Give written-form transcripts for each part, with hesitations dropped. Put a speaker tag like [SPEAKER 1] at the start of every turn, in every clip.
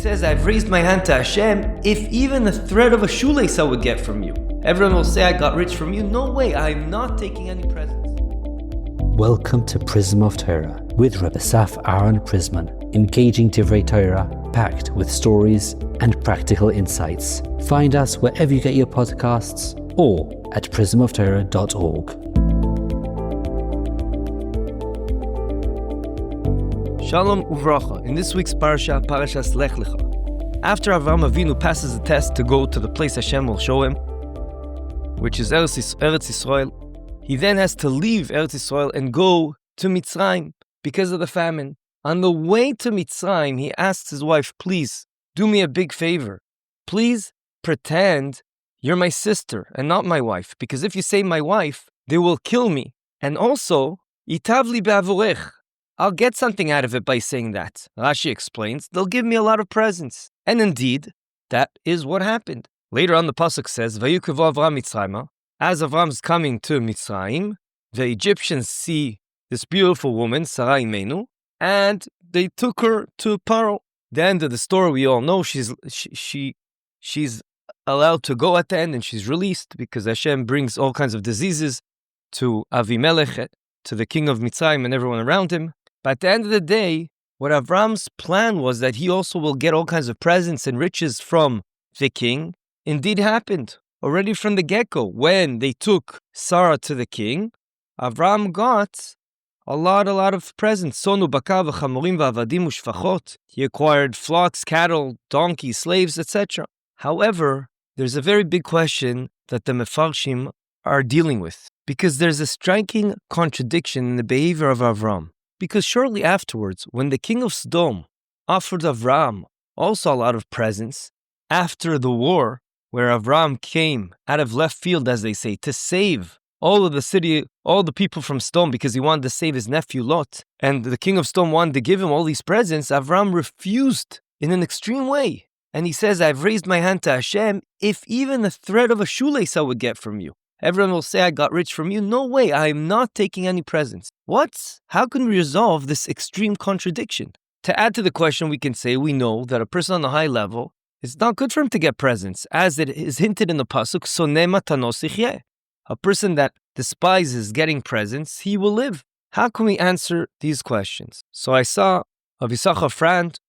[SPEAKER 1] says, I've raised my hand to Hashem, if even the thread of a shoelace I would get from you. Everyone will say I got rich from you. No way, I'm not taking any presents.
[SPEAKER 2] Welcome to Prism of Torah with Reb Asaf Aharon Prisman, engaging Divrei Torah, packed with stories and practical insights. Find us wherever you get your podcasts or at prismoftorah.org.
[SPEAKER 1] Shalom uvracha. In this week's parasha, Parshas Lech Lecha, after Avraham Avinu passes the test to go to the place Hashem will show him, which is Eretz Yisrael, he then has to leave Eretz Yisrael and go to Mitzrayim because of the famine. On the way to Mitzrayim, he asks his wife, please, do me a big favor. Please pretend you're my sister and not my wife, because if you say my wife, they will kill me. And also, itav li be'avorech, I'll get something out of it by saying that. Rashi explains, they'll give me a lot of presents. And indeed, that is what happened. Later on, the Pasuk says, Vayukevo Avraham Mitzrayma. As Avram's coming to Mitzrayim, the Egyptians see this beautiful woman, Sarah Imenu, and they took her to Pharaoh. The end of the story, we all know, she's allowed to go at the end, and she's released because Hashem brings all kinds of diseases to Avimelech, to the king of Mitzrayim and everyone around him. But at the end of the day, what Avram's plan was that he also will get all kinds of presents and riches from the king, indeed happened. Already from the get-go, when they took Sarah to the king, Avram got a lot of presents. Sonu baka v'chamorim v'avadim u'shfachot. He acquired flocks, cattle, donkeys, slaves, etc. However, there's a very big question that the Mefarshim are dealing with, because there's a striking contradiction in the behavior of Avram. Because shortly afterwards, when the King of Sodom offered Avraham also a lot of presents, after the war, where Avraham came out of left field, as they say, to save all of the city, all the people from Sodom, because he wanted to save his nephew Lot, and the King of Sodom wanted to give him all these presents, Avraham refused in an extreme way. And he says, I've raised my hand to Hashem, if even the thread of a shoelace I would get from you. Everyone will say I got rich from you. No way, I'm not taking any presents. What? How can we resolve this extreme contradiction? To add to the question, we can say we know that a person on a high level, it's not good for him to get presents, as it is hinted in the Pasuk, Soneh matanos yichyeh. A person that despises getting presents, he will live. How can we answer these questions? So I saw Avisach Frant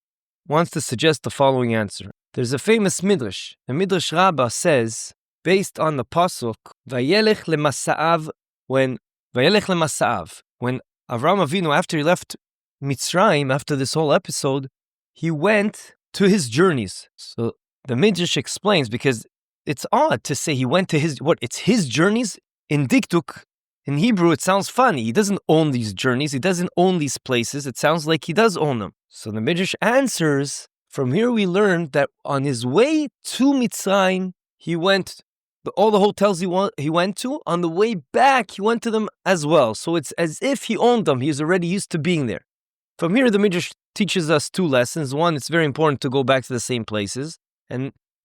[SPEAKER 1] wants to suggest the following answer. There's a famous Midrash. The Midrash Rabbah says, based on the Pasuk, Vayelech lemasa'av, when Avraham Avinu, after he left Mitzrayim, after this whole episode, he went to his journeys. So the Midrash explains, because it's odd to say he went to it's his journeys? In Diktuk, in Hebrew, it sounds funny. He doesn't own these journeys. He doesn't own these places. It sounds like he does own them. So the Midrash answers, from here we learned that on his way to Mitzrayim, he went all the hotels he went to. On the way back, he went to them as well. So it's as if he owned them. He was already used to being there. From here, the Midrash teaches us two lessons. One, it's very important to go back to the same places.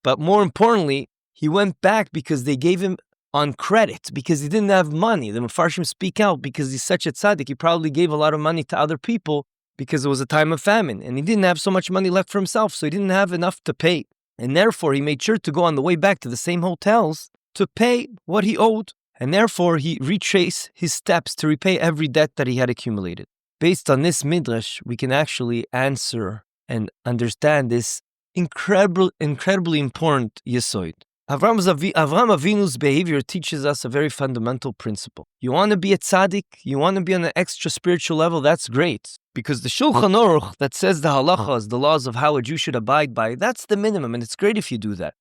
[SPEAKER 1] But more importantly, he went back because they gave him on credit, because he didn't have money. The Mefarshim speak out, because he's such a tzaddik, he probably gave a lot of money to other people because it was a time of famine. And he didn't have so much money left for himself, so he didn't have enough to pay. And therefore, he made sure to go on the way back to the same hotels to pay what he owed. And therefore, he retraced his steps to repay every debt that he had accumulated. Based on this Midrash, we can actually answer and understand this incredibly important Yesod. Avraham Avinu's behavior teaches us a very fundamental principle. You want to be a tzaddik, you want to be on an extra spiritual level, that's great. Because the Shulchan Aruch that says the halachas, the laws of how a Jew should abide by, that's the minimum, and it's great if you do that.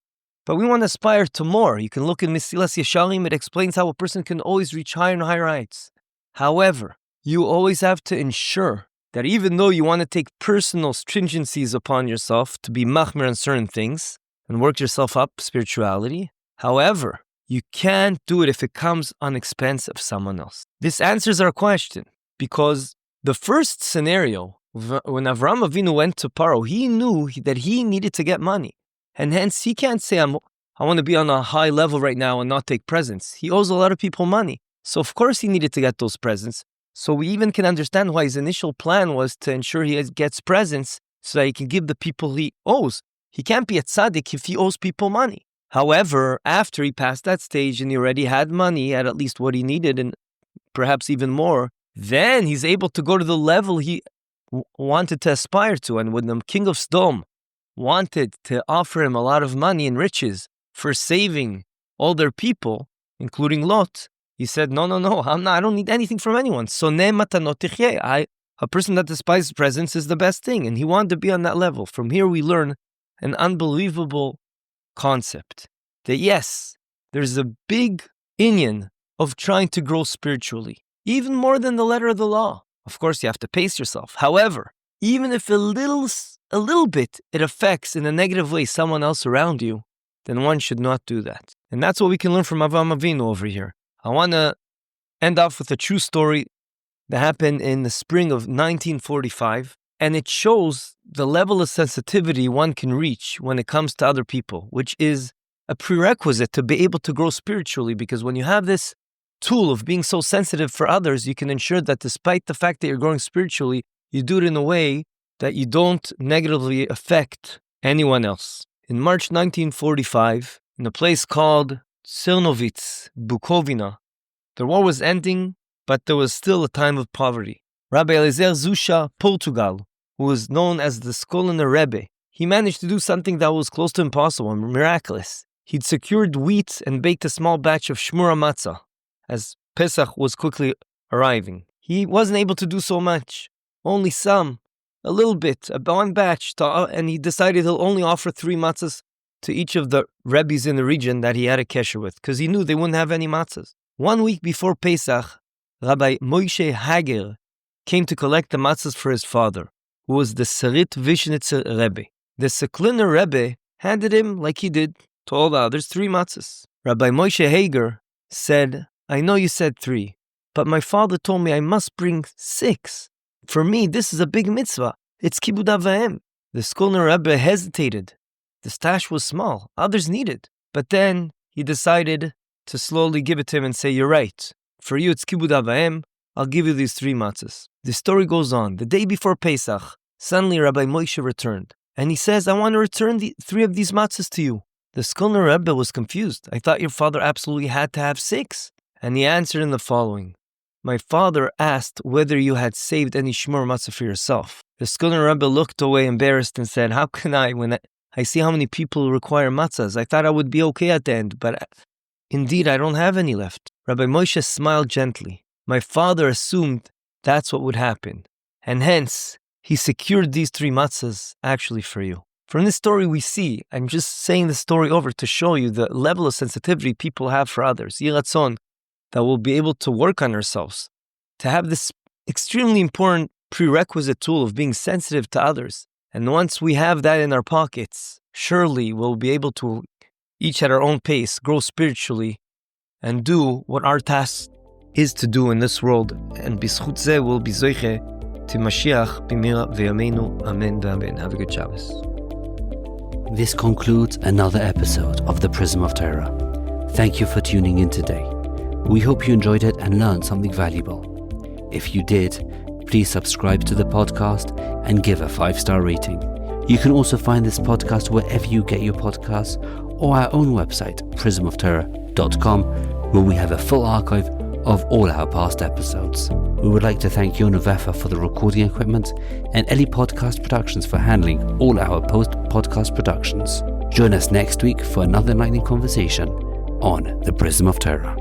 [SPEAKER 1] But we want to aspire to more. You can look in Mesilas Yesharim, it explains how a person can always reach higher and higher heights. However, you always have to ensure that even though you want to take personal stringencies upon yourself to be machmir on certain things and work yourself up spirituality, however, you can't do it if it comes on expense of someone else. This answers our question, because the first scenario, when Avraham Avinu went to Pharaoh, he knew that he needed to get money. And hence, he can't say, I want to be on a high level right now and not take presents. He owes a lot of people money. So of course he needed to get those presents. So we even can understand why his initial plan was to ensure he gets presents so that he can give the people he owes. He can't be a tzaddik if he owes people money. However, after he passed that stage and he already had money at least what he needed and perhaps even more, then he's able to go to the level he wanted to aspire to. And when the King of Sodom wanted to offer him a lot of money and riches for saving all their people, including Lot, he said, no, I don't need anything from anyone. A person that despises presents is the best thing. And he wanted to be on that level. From here we learn an unbelievable concept that yes, there's a big inyan of trying to grow spiritually, even more than the letter of the law. Of course, you have to pace yourself. However, even if a little bit it affects in a negative way someone else around you, then one should not do that. And that's what we can learn from Avraham Avinu over here. I want to end off with a true story that happened in the spring of 1945, and it shows the level of sensitivity one can reach when it comes to other people, which is a prerequisite to be able to grow spiritually, because when you have this tool of being so sensitive for others, you can ensure that despite the fact that you're growing spiritually, you do it in a way that you don't negatively affect anyone else. In March 1945, in a place called Czernowitz, Bukovina, the war was ending, but there was still a time of poverty. Rabbi Eliezer Zusha, Portugal, who was known as the Skoliner Rebbe, he managed to do something that was close to impossible and miraculous. He'd secured wheat and baked a small batch of shmura matzah, as Pesach was quickly arriving. He wasn't able to do so much, only some, a little bit, one batch, and he decided he'll only offer 3 matzahs to each of the Rebbes in the region that he had a kesher with, because he knew they wouldn't have any matzahs. 1 week before Pesach, Rabbi Moshe Hager came to collect the matzahs for his father, who was the Sarit Vishnitzer Rebbe. The Skoliner Rebbe handed him, like he did to all the others, 3 matzahs. Rabbi Moshe Hager said, I know you said 3, but my father told me I must bring 6. For me, this is a big mitzvah. It's kibud avaim. The Skoliner Rebbe hesitated. The stash was small. Others needed. But then he decided to slowly give it to him and say, you're right. For you, it's kibud avaim. I'll give you these 3 matzahs. The story goes on. The day before Pesach, suddenly Rabbi Moshe returned. And he says, I want to return 3 of these matzahs to you. The Skoliner Rebbe was confused. I thought your father absolutely had to have 6. And he answered in the following. My father asked whether you had saved any shmur matzah for yourself. The Skoliner Rebbe looked away embarrassed and said, how can I, when I see how many people require matzahs? I thought I would be okay at the end, but indeed I don't have any left. Rabbi Moshe smiled gently. My father assumed that's what would happen, and hence he secured these 3 matzahs actually for you. From this story we see, I'm just saying the story over to show you the level of sensitivity people have for others. Yiratzon, that we'll be able to work on ourselves, to have this extremely important prerequisite tool of being sensitive to others. And once we have that in our pockets, surely we'll be able to, each at our own pace, grow spiritually and do what our task is to do in this world. And b'zchut zeh we'll be zoiche to Mashiach b'mira v'yameinu. Amen v'amen. Have a good Shabbos.
[SPEAKER 2] This concludes another episode of the Prism of Torah. Thank you for tuning in today. We hope you enjoyed it and learned something valuable. If you did, please subscribe to the podcast and give a 5-star rating. You can also find this podcast wherever you get your podcasts or our own website, prismoftorah.com, where we have a full archive of all our past episodes. We would like to thank Yona Vefa for the recording equipment and Eli Podcast Productions for handling all our post-podcast productions. Join us next week for another enlightening conversation on the Prism of Torah.